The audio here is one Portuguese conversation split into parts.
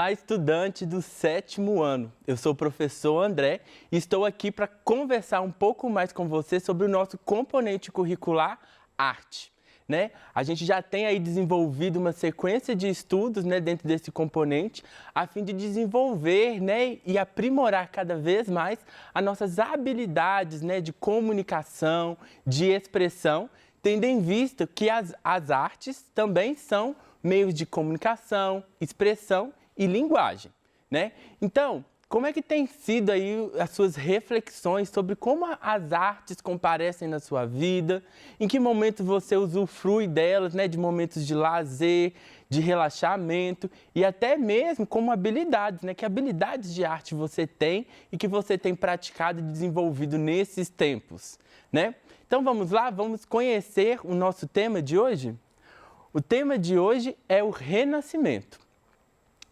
Olá, estudante do 7º ano. Eu sou o professor André e estou aqui para conversar um pouco mais com você sobre o nosso componente curricular arte. A gente já tem aí desenvolvido uma sequência de estudos dentro desse componente a fim de desenvolver e aprimorar cada vez mais as nossas habilidades de comunicação, de expressão, tendo em vista que as artes também são meios de comunicação, expressão e linguagem, Então, como é que tem sido aí as suas reflexões sobre como as artes comparecem na sua vida? Em que momento você usufrui delas, de momentos de lazer, de relaxamento e até mesmo como habilidades, Que habilidades de arte você tem e que você tem praticado e desenvolvido nesses tempos, Então vamos lá, vamos conhecer o nosso tema de hoje? O tema de hoje é o renascimento.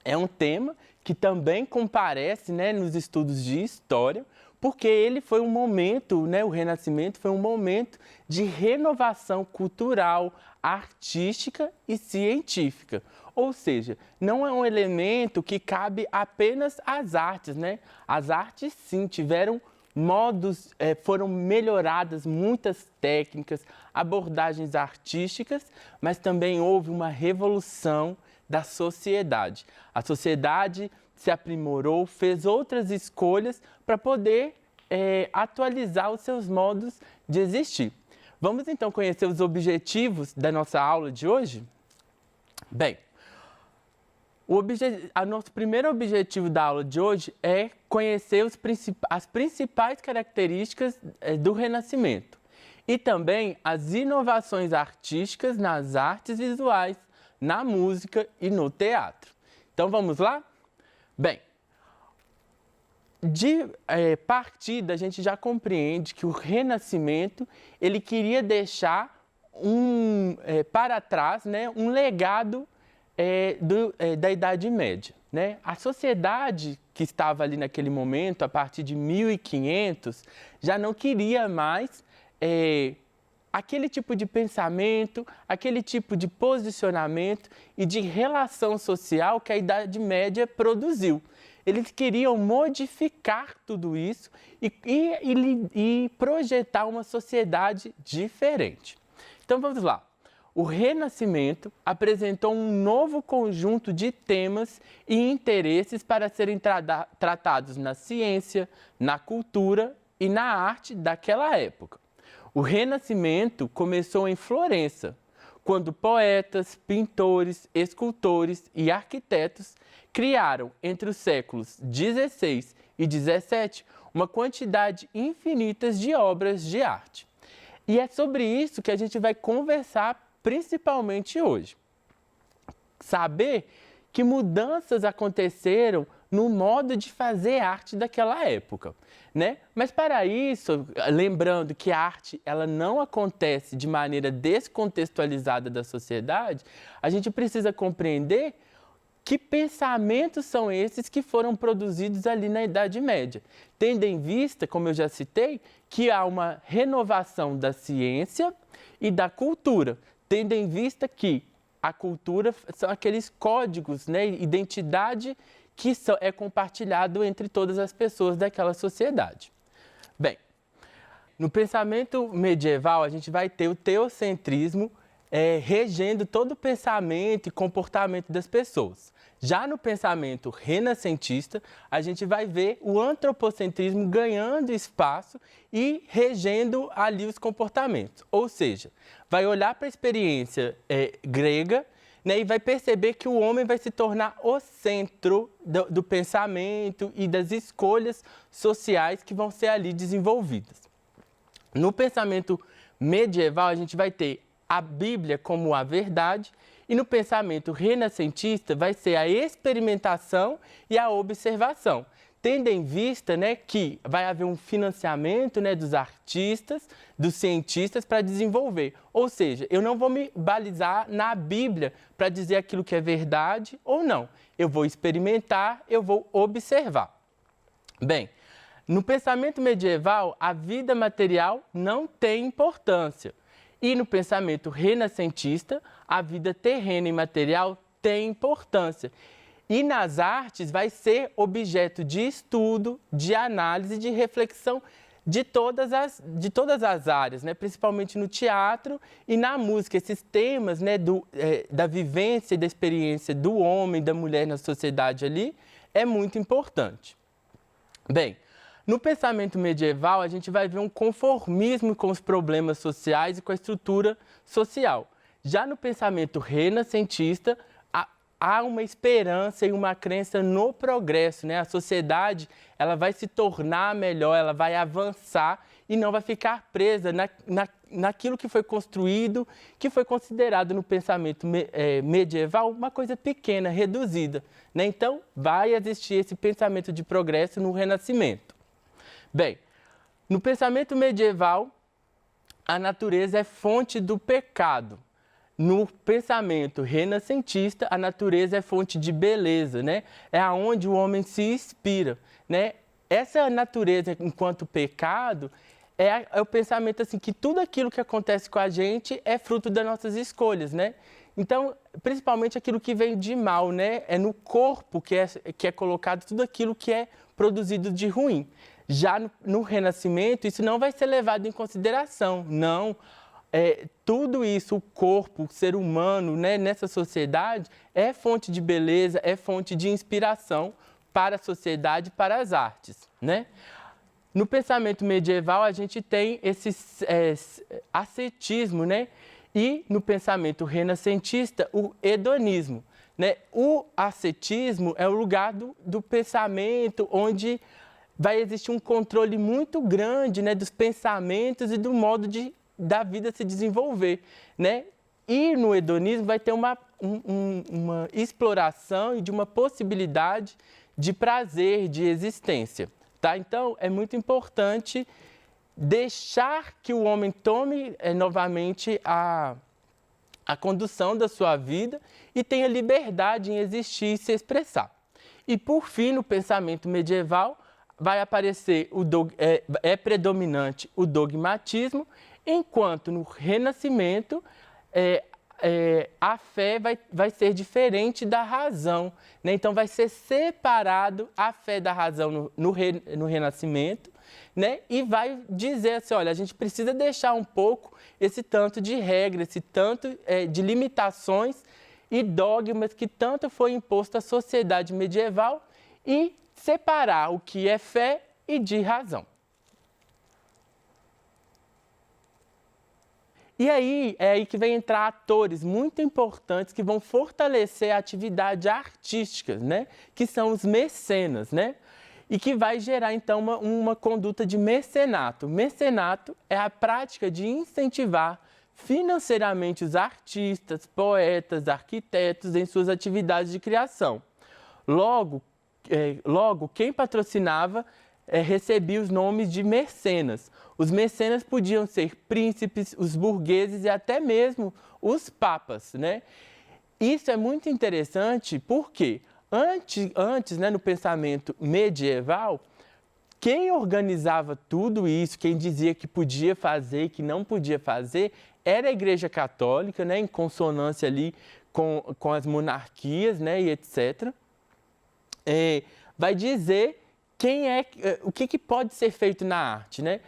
É um tema que também comparece nos estudos de história, porque ele foi um momento, o Renascimento foi um momento de renovação cultural, artística e científica. Ou seja, não é um elemento que cabe apenas às artes, As artes, sim, tiveram modos, foram melhoradas muitas técnicas, abordagens artísticas, mas também houve uma revolução da sociedade. A sociedade se aprimorou, fez outras escolhas para poder atualizar os seos modos de existir. Vamos então conhecer os objetivos da nossa aula de hoje? Bem, nosso primeiro objetivo da aula de hoje é conhecer as principais características do Renascimento e também as inovações artísticas nas artes visuais, na música e no teatro. Então vamos lá? Bem, de partida a gente já compreende que o Renascimento ele queria deixar para trás um legado da Idade Média. A sociedade que estava ali naquele momento, a partir de 1500, já não queria mais aquele tipo de pensamento, aquele tipo de posicionamento e de relação social que a Idade Média produziu. Eles queriam modificar tudo isso e projetar uma sociedade diferente. Então vamos lá. O Renascimento apresentou um novo conjunto de temas e interesses para serem tratados na ciência, na cultura e na arte daquela época. O Renascimento começou em Florença, quando poetas, pintores, escultores e arquitetos criaram, entre os séculos 16 e 17, uma quantidade infinita de obras de arte. E é sobre isso que a gente vai conversar principalmente hoje. Saber que mudanças aconteceram no modo de fazer arte daquela época, Mas para isso, lembrando que a arte ela não acontece de maneira descontextualizada da sociedade, a gente precisa compreender que pensamentos são esses que foram produzidos ali na Idade Média, tendo em vista, como eu já citei, que há uma renovação da ciência e da cultura, tendo em vista que a cultura são aqueles códigos, identidade que é compartilhado entre todas as pessoas daquela sociedade. Bem, no pensamento medieval, a gente vai ter o teocentrismo regendo todo o pensamento e comportamento das pessoas. Já no pensamento renascentista, a gente vai ver o antropocentrismo ganhando espaço e regendo ali os comportamentos. Ou seja, vai olhar para a experiência grega, e vai perceber que o homem vai se tornar o centro do pensamento e das escolhas sociais que vão ser ali desenvolvidas. No pensamento medieval, a gente vai ter a Bíblia como a verdade e no pensamento renascentista vai ser a experimentação e a observação, tendo em vista que vai haver um financiamento dos artistas, dos cientistas para desenvolver. Ou seja, eu não vou me balizar na Bíblia para dizer aquilo que é verdade ou não. Eu vou experimentar, eu vou observar. Bem, no pensamento medieval, a vida material não tem importância. E no pensamento renascentista, a vida terrena e material tem importância. E nas artes vai ser objeto de estudo, de análise, de reflexão de todas as áreas, né? Principalmente no teatro e na música. Esses temas, né, da vivência e da experiência do homem e da mulher na sociedade ali é muito importante. Bem, no pensamento medieval a gente vai ver um conformismo com os problemas sociais e com a estrutura social. Já no pensamento renascentista, há uma esperança e uma crença no progresso, né? A sociedade, ela vai se tornar melhor, ela vai avançar e não vai ficar presa naquilo que foi construído, que foi considerado no pensamento medieval uma coisa pequena, reduzida, né? Então, vai existir esse pensamento de progresso no Renascimento. Bem, no pensamento medieval, a natureza é fonte do pecado. No pensamento renascentista, a natureza é fonte de beleza, né? É aonde o homem se inspira, né? Essa natureza, enquanto pecado, é o pensamento assim, que tudo aquilo que acontece com a gente é fruto das nossas escolhas, né? Então, principalmente aquilo que vem de mal, né? É no corpo que é colocado tudo aquilo que é produzido de ruim. Já no Renascimento, isso não vai ser levado em consideração, não. Tudo isso, o corpo, o ser humano, né, nessa sociedade, é fonte de beleza, é fonte de inspiração para a sociedade, para as artes, né? No pensamento medieval, a gente tem esse ascetismo, né? E no pensamento renascentista, o hedonismo, né? O ascetismo é o lugar do pensamento onde vai existir um controle muito grande, né, dos pensamentos e do modo da vida se desenvolver, né? E no hedonismo vai ter uma exploração e de uma possibilidade de prazer, de existência, tá? Então, é muito importante deixar que o homem tome novamente a condução da sua vida e tenha liberdade em existir e se expressar. E, por fim, no pensamento medieval, vai aparecer, predominante o dogmatismo, enquanto no Renascimento a fé vai ser diferente da razão, né? Então vai ser separado a fé da razão no Renascimento, né? E vai dizer assim, olha, a gente precisa deixar um pouco esse tanto de regra, esse tanto de limitações e dogmas que tanto foi imposto à sociedade medieval e separar o que é fé e de razão. E aí, é aí que vem entrar atores muito importantes que vão fortalecer a atividade artística, né? Que são os mecenas, né? E que vai gerar, então, uma conduta de mecenato. Mecenato é a prática de incentivar financeiramente os artistas, poetas, arquitetos em suas atividades de criação. Logo, quem patrocinava recebia os nomes de mecenas. Os mecenas podiam ser príncipes, os burgueses e até mesmo os papas, né? Isso é muito interessante porque antes, né, no pensamento medieval, quem organizava tudo isso, quem dizia que podia fazer e que não podia fazer, era a Igreja Católica, né, em consonância ali com as monarquias, né, e etc. Vai dizer o que pode ser feito na arte, né?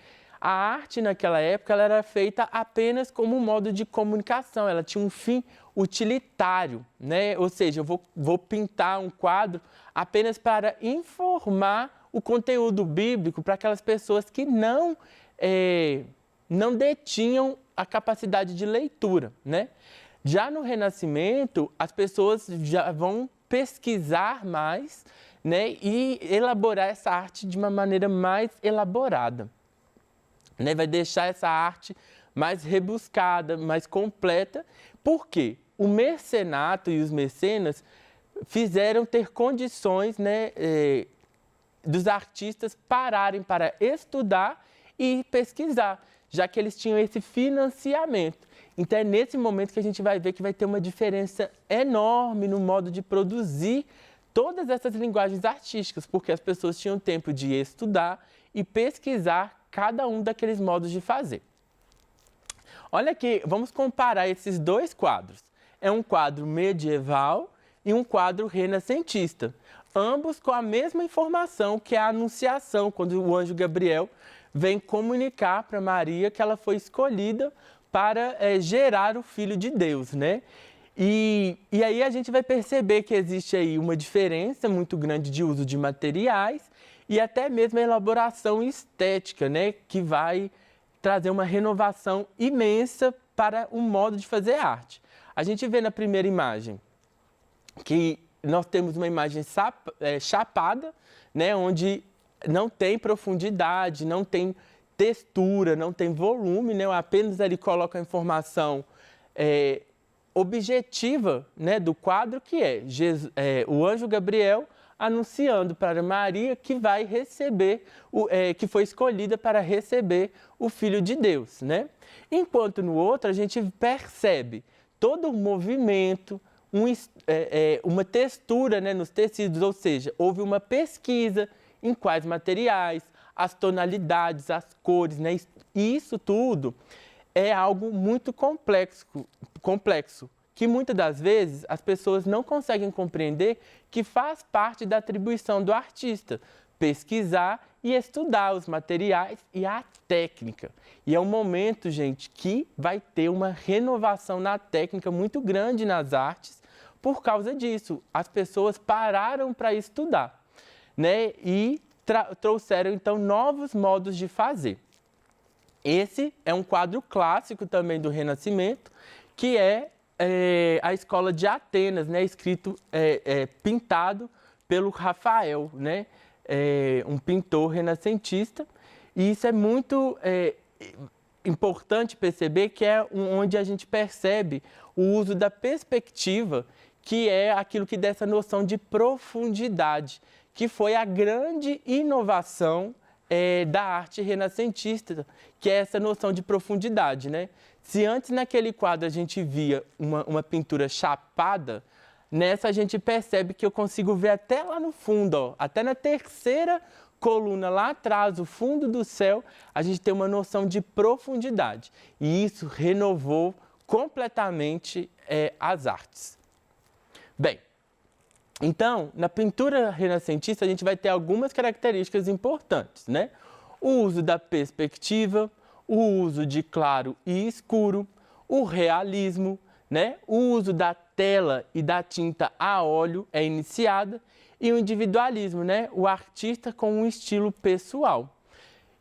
A arte, naquela época, ela era feita apenas como um modo de comunicação, ela tinha um fim utilitário, né? Ou seja, eu vou pintar um quadro apenas para informar o conteúdo bíblico para aquelas pessoas que não detinham a capacidade de leitura, né? Já no Renascimento, as pessoas já vão pesquisar mais, né, e elaborar essa arte de uma maneira mais elaborada, né? Vai deixar essa arte mais rebuscada, mais completa, porque o mecenato e os mecenas fizeram ter condições, né, dos artistas pararem para estudar e pesquisar, já que eles tinham esse financiamento. Então é nesse momento que a gente vai ver que vai ter uma diferença enorme no modo de produzir todas essas linguagens artísticas, porque as pessoas tinham tempo de estudar e pesquisar cada um daqueles modos de fazer. Olha aqui, vamos comparar esses dois quadros. É um quadro medieval e um quadro renascentista. Ambos com a mesma informação, que é a anunciação, quando o anjo Gabriel vem comunicar para Maria que ela foi escolhida para gerar o Filho de Deus, né? E aí a gente vai perceber que existe aí uma diferença muito grande de uso de materiais e até mesmo a elaboração estética, né? Que vai trazer uma renovação imensa para o modo de fazer arte. A gente vê na primeira imagem que nós temos uma imagem chapada, né? Onde não tem profundidade, não tem textura, não tem volume, né? Apenas ali coloca a informação objetiva, né, do quadro, que o anjo Gabriel anunciando para Maria que vai receber, que foi escolhida para receber o Filho de Deus, né? Enquanto no outro a gente percebe todo o movimento, uma textura, né, nos tecidos, ou seja, houve uma pesquisa em quais materiais, as tonalidades, as cores, né? E isso tudo é algo muito complexo, que muitas das vezes as pessoas não conseguem compreender que faz parte da atribuição do artista, pesquisar e estudar os materiais e a técnica. E é um momento, gente, que vai ter uma renovação na técnica muito grande nas artes por causa disso. As pessoas pararam para estudar, né? E trouxeram, então, novos modos de fazer. Esse é um quadro clássico também do Renascimento, que é a Escola de Atenas, né? Pintado pelo Rafael, né? Um pintor renascentista. E isso é muito importante perceber, que é onde a gente percebe o uso da perspectiva, que é aquilo que dá essa noção de profundidade, que foi a grande inovação da arte renascentista, que é essa noção de profundidade, né? Se antes naquele quadro a gente via uma pintura chapada, nessa a gente percebe que eu consigo ver até lá no fundo, ó, até na terceira coluna lá atrás, o fundo do céu, a gente tem uma noção de profundidade. E isso renovou completamente as artes. Bem, então, na pintura renascentista, a gente vai ter algumas características importantes, né? O uso da perspectiva, o uso de claro e escuro, o realismo, né? O uso da tela e da tinta a óleo é iniciada e o individualismo, né? O artista com um estilo pessoal.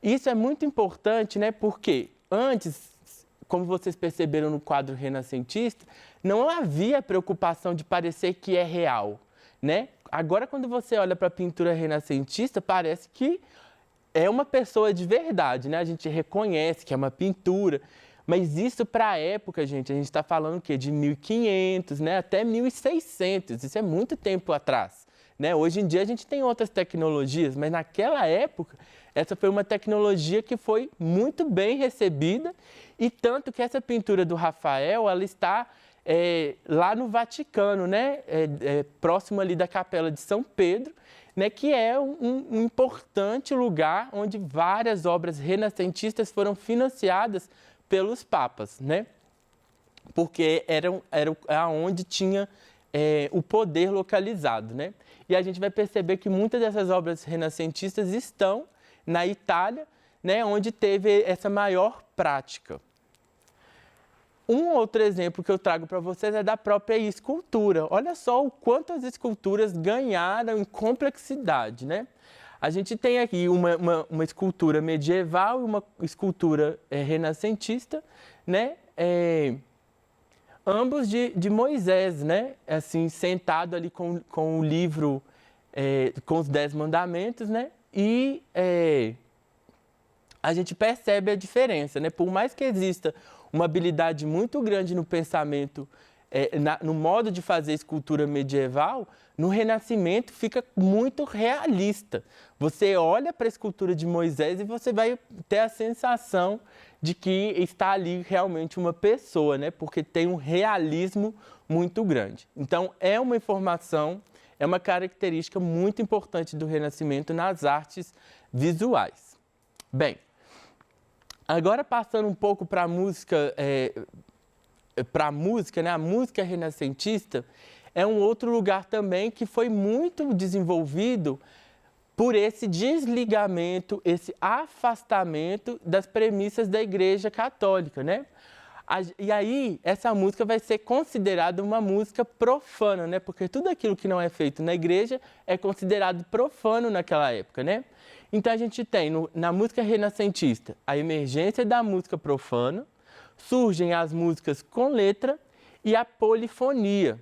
Isso é muito importante, né? Porque antes, como vocês perceberam no quadro renascentista, não havia preocupação de parecer que é real, né? Agora, quando você olha para a pintura renascentista, parece que é uma pessoa de verdade, né? A gente reconhece que é uma pintura, mas isso para a época, gente, a gente está falando o quê? De 1500, né? Até 1600, isso é muito tempo atrás, né? Hoje em dia a gente tem outras tecnologias, mas naquela época, essa foi uma tecnologia que foi muito bem recebida, e tanto que essa pintura do Rafael, ela está lá no Vaticano, né? Próximo ali da Capela de São Pedro, né? Que é um importante lugar onde várias obras renascentistas foram financiadas pelos papas, né? Porque era onde tinha o poder localizado, né? E a gente vai perceber que muitas dessas obras renascentistas estão na Itália, né? Onde teve essa maior prática. Um outro exemplo que eu trago para vocês é da própria escultura. Olha só o quanto as esculturas ganharam em complexidade, né? A gente tem aqui uma escultura medieval e uma escultura renascentista, né? Ambos de Moisés, né? Assim, sentado ali com o livro, com os 10 mandamentos, né? E a gente percebe a diferença, né? Por mais que exista uma habilidade muito grande no pensamento, no modo de fazer escultura medieval, no Renascimento fica muito realista. Você olha para a escultura de Moisés e você vai ter a sensação de que está ali realmente uma pessoa, né? Porque tem um realismo muito grande. Então, é uma informação, é uma característica muito importante do Renascimento nas artes visuais. Bem, agora passando um pouco para a música, né? A música renascentista, é um outro lugar também que foi muito desenvolvido por esse desligamento, esse afastamento das premissas da Igreja Católica, né? E aí, essa música vai ser considerada uma música profana, né? Porque tudo aquilo que não é feito na igreja é considerado profano naquela época, né? Então, a gente tem na música renascentista a emergência da música profana, surgem as músicas com letra e a polifonia.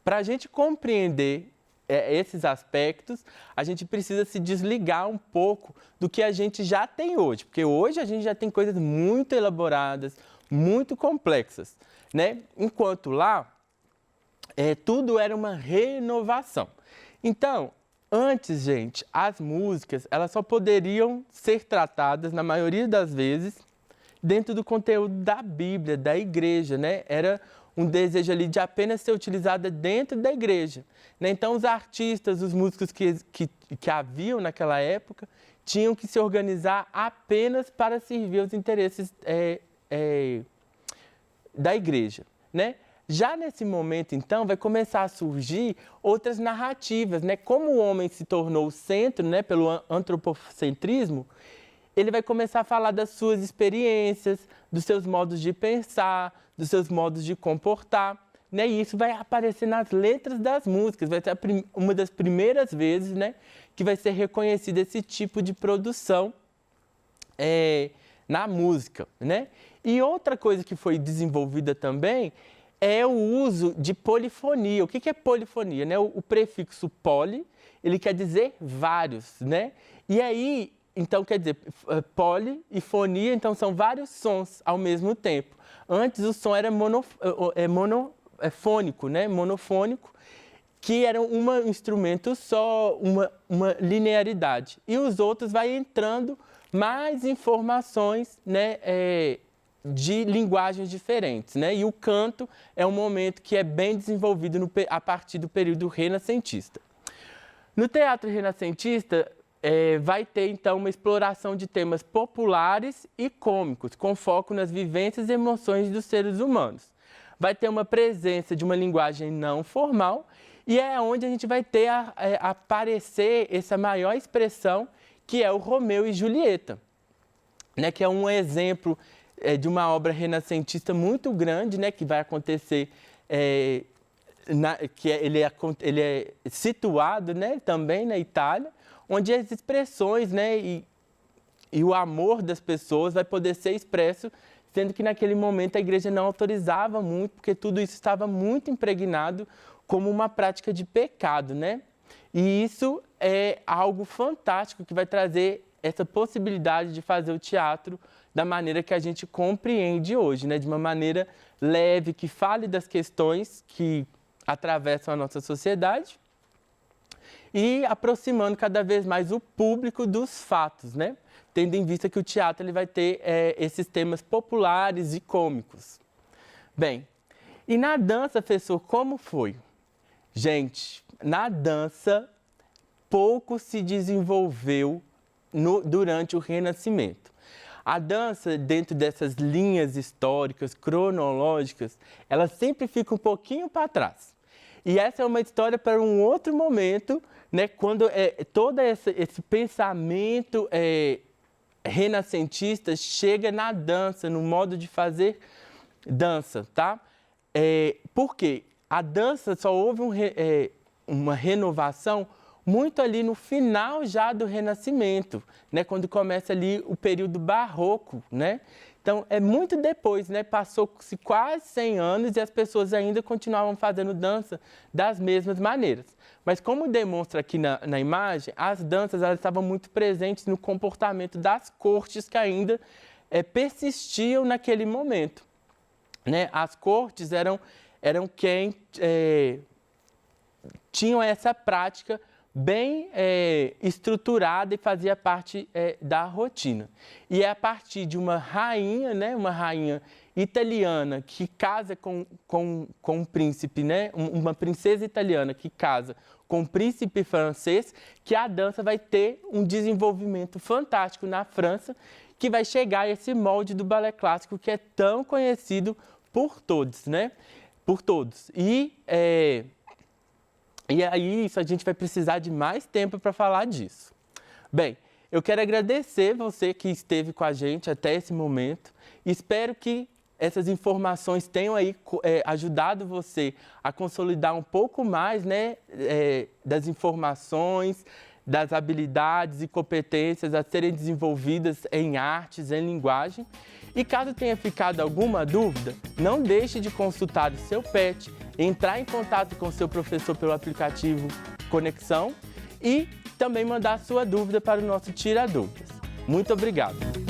Para a gente compreender esses aspectos, a gente precisa se desligar um pouco do que a gente já tem hoje, porque hoje a gente já tem coisas muito elaboradas, muito complexas, né? Enquanto lá, tudo era uma renovação. Então, antes, gente, as músicas, elas só poderiam ser tratadas, na maioria das vezes, dentro do conteúdo da Bíblia, da igreja, né? Era um desejo ali de apenas ser utilizada dentro da igreja, né? Então, os artistas, os músicos que haviam naquela época, tinham que se organizar apenas para servir aos interesses da igreja, né? Já nesse momento, então, vai começar a surgir outras narrativas, né? Como o homem se tornou o centro, né, pelo antropocentrismo, ele vai começar a falar das suas experiências, dos seus modos de pensar, dos seus modos de comportar, né? E isso vai aparecer nas letras das músicas, vai ser uma das primeiras vezes, né, que vai ser reconhecido esse tipo de produção na música, né? E outra coisa que foi desenvolvida também é o uso de polifonia. O que é polifonia, né? O prefixo poli, ele quer dizer vários, né? E aí, então, quer dizer, poli e fonia, então são vários sons ao mesmo tempo. Antes o som era monofônico, né? Monofônico, que era um instrumento só, uma linearidade. E os outros vai entrando mais informações, né, de linguagens diferentes, né? E o canto é um momento que é bem desenvolvido a partir do período renascentista. No teatro renascentista, vai ter, então, uma exploração de temas populares e cômicos, com foco nas vivências e emoções dos seres humanos. Vai ter uma presença de uma linguagem não formal e é onde a gente vai ter aparecer essa maior expressão, que é o Romeu e Julieta, né? Que é um exemplo de uma obra renascentista muito grande, né? Que vai acontecer, ele é situado, né, também na Itália, onde as expressões, né, e o amor das pessoas vai poder ser expresso, sendo que naquele momento a igreja não autorizava muito, porque tudo isso estava muito impregnado como uma prática de pecado, né? E isso é algo fantástico que vai trazer essa possibilidade de fazer o teatro da maneira que a gente compreende hoje, né? De uma maneira leve, que fale das questões que atravessam a nossa sociedade e aproximando cada vez mais o público dos fatos, né? Tendo em vista que o teatro ele vai ter esses temas populares e cômicos. Bem, e na dança, professor, como foi? Gente, na dança, pouco se desenvolveu durante o Renascimento. A dança, dentro dessas linhas históricas, cronológicas, ela sempre fica um pouquinho para trás. E essa é uma história para um outro momento, né, quando todo esse pensamento renascentista chega na dança, no modo de fazer dança, tá? Por quê? A dança só houve uma renovação muito ali no final já do Renascimento, né? Quando começa ali o período barroco, né? Então, é muito depois, né? Passou-se quase 100 anos e as pessoas ainda continuavam fazendo dança das mesmas maneiras. Mas como demonstra aqui na imagem, as danças elas estavam muito presentes no comportamento das cortes que ainda persistiam naquele momento, né? As cortes eram quem tinham essa prática bem estruturada e fazia parte da rotina. E é a partir de uma rainha, né, uma rainha italiana que casa com um príncipe, né, uma princesa italiana que casa com um príncipe francês, que a dança vai ter um desenvolvimento fantástico na França, que vai chegar a esse molde do balé clássico que é tão conhecido por todos, né? por todos. E aí, a gente vai precisar de mais tempo para falar disso. Bem, eu quero agradecer você que esteve com a gente até esse momento. Espero que essas informações tenham aí ajudado você a consolidar um pouco mais, né, das informações, das habilidades e competências a serem desenvolvidas em artes, em linguagem. E caso tenha ficado alguma dúvida, não deixe de consultar o seu PET, entrar em contato com o seu professor pelo aplicativo Conexão e também mandar a sua dúvida para o nosso Tira Dúvidas. Muito obrigado!